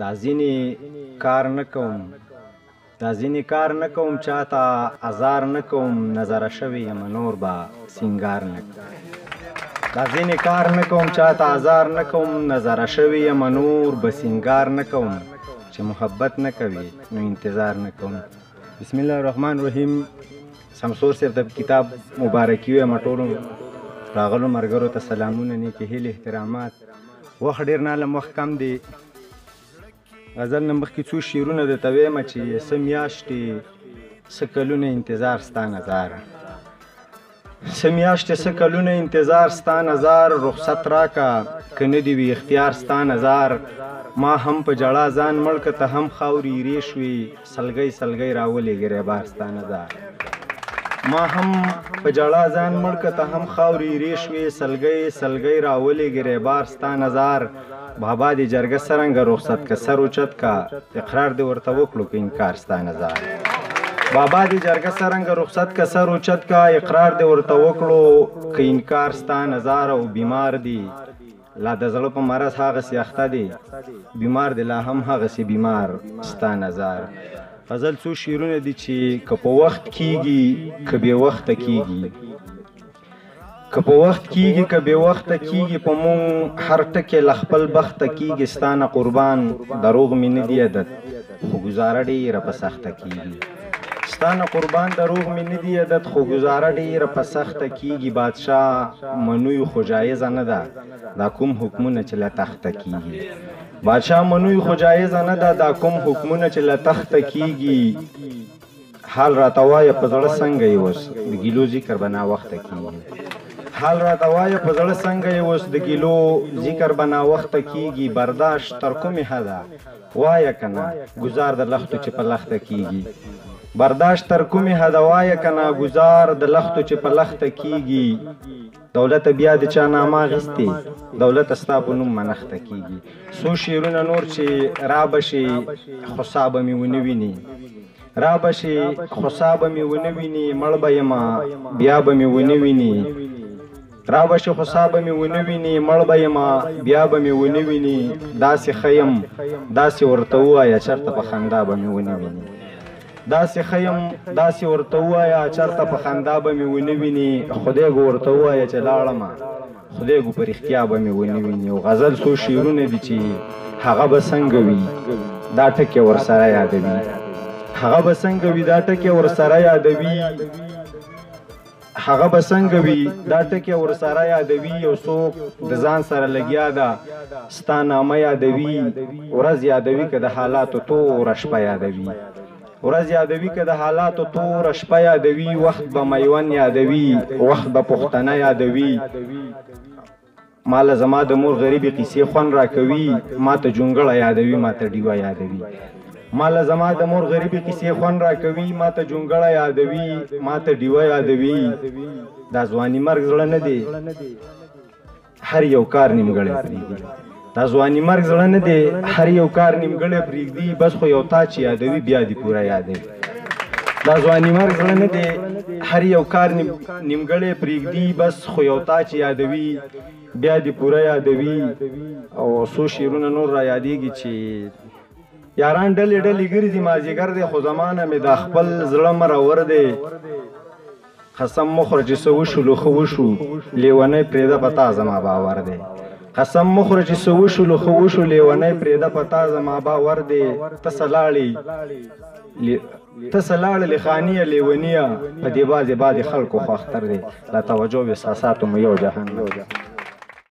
دا ځینې کار نه کوم چاته ازار نه کوم نظره شوی یم نور به سینګار نه دا ځینې کار نه کوم چاته ازار نه کوم نظره شوی یم نور به سینګار نه کوم چې محبت نه کوي نو انتظار نه کوم. بسم الله الرحمن الرحیم. شمسور صاحب د کتاب مبارکي وایم ټولو راغلو ملګرو ته سلامونه، نیکې هیلې، احترامات. وخت ډېر نالم، وخت کم دی. غزل نه مخکې څو شعرونه درته ویمه چې څه میاشتې څه کلونه انتظار ستا نظاره، څه میاشتې څه کلونه انتظار ستا نظار، رخصت راکه که نه دې وي اختیار ستا نظار. ما هم په جړا ځان مړ که ته هم خاورې ایرې شوې، سلګۍ سلګۍ راولېږې ریبار ستا نظار. ما هم په جړا ځان مړ که ته هم خاورې ایرې شوې، سلګۍ سلګۍ راولېږې ریبار ستا نظار. بابا دې جرګه څرنګه رخصت که سر اوچت که، اقرار دې ورته وکړو که انکار ستا نظار. بابا دې جرګه څرنګه رخصت که سر اوچت که، اقرار دې ورته وکړو که انکار ستا نظار. او بیمار دی لا د زړه په مرض هغسې اخته دی، بیمار دی لا هم هغسې بیمار ستا نظار. غزل څو شعرونه دي چې که په وخت کیږي که بې وخته کیږي، که په وخت کیږي که بې وخته کیږي، په مونږ هر ټکی له خپل بخته کیږي. ستا نه قربان دروغ مې نه دی عادت، خو ګزاره ډېره په سخته کیږي. ستا نه قربان دروغ مې نه دی عادت، خو ګزاره ډېره په سخته کیږي. بادشاه منوی خو جایزه نه ده، دا کوم حکمونه چې له تخته کیږي. بادشاه منوی خو جایزه نه ده، دا کوم حکمونه چې له تخته کیږي. حال راته وایه په زړه څنګه یې اوس د ګیلو ذکر به ناوخته کیږي. حال راته وایه په زړه څنګه یې اوس د ګیلو ذکر به ناوخته کیږي. برداشت تر کومې حده وایه که نه، ګزار د لختو چې په لخته کیږي. برداشت تر کومې حده وایه که نه، ګزار د لختو چې په لخته کیږي. دولت بیا د چا نامه اخیستې، دولت ستا په نوم منښته کیږي. څو شعرونه نور چې را به شي خو سا به مې ونه ویني، را به شي خو سا به مې ونه ویني، مړ به یمه بیا به مې ونه ویني. را به شي خو سا به مې ونه ویني، مړ به یمه بیا به مې ونه ویني. داسې ښه یم داسې ورته ووایه چېرته په خندا به مې ونه ویني. داسې ښه یم داسې ورته ووایه چېرته په خندا به مې ونه ویني. خدای ګو ورته ووایه چې لاړمه، خدای ګو په رښتیا به مې ونه ویني. او غزل څو شعرونه دي چې هغه به څنګه وي دا ټکې ورسره یادوي، هغه به څنګه وي دا ټکې ورسره یادوي، هغه به څنګه وي دا ټکې ورسره یادوي. یو څوک د ځان سره لګیا ده ستا نامه یادوي، ورځ یادوي که د حالاتو توره شپه یادوي، ورځ یادوي که د حالاتو توره شپه یادوي. وخت به میون یادوي، وخت به پښتنه یادوي. ماله زما د مور غریبې قیسې خوند راکوي، ما ته جونګړه یادوي ما ته ډیوه یادوي. ماله زما د مور غریبې قیسې خوند راکوي، ما ته جونګړه یادوي ما ته ډیوه یادوي. دا ځواني مرګ زړه نه دی، هر یو کار نیمګړی پرېږدي. دا ځواني مرګ زړه نه دی، هر یو کار نیمګړی پرېږدي. بس خو یو تا چې یادوي بیا دې پوره یادوي. دا ځواني مرګ زړه نه دی، هر یو کار نیمګړی پرېږدي. بس خو یو تا چې یادوي بیا دې پوره یادوي. او څو شعرونه نور را یادېږي چې یاران ډلې ډلې ګرځي مازدیګر دی، خو زمانه مې دا خپل زړه مرور دی. قسم مخوره چې څه وشو لو ښه وشو، لیونی پرېږده په تا زما باور دی. قسم مخوره چې څه وشو لو ښه وشو، لیونی پرېږده په تا زما باور دی. ته څه لاړې خانیه لیونیه، په دې بازې خلکو خو اختر دی. لا توجه و احساساتو مو یو جهان.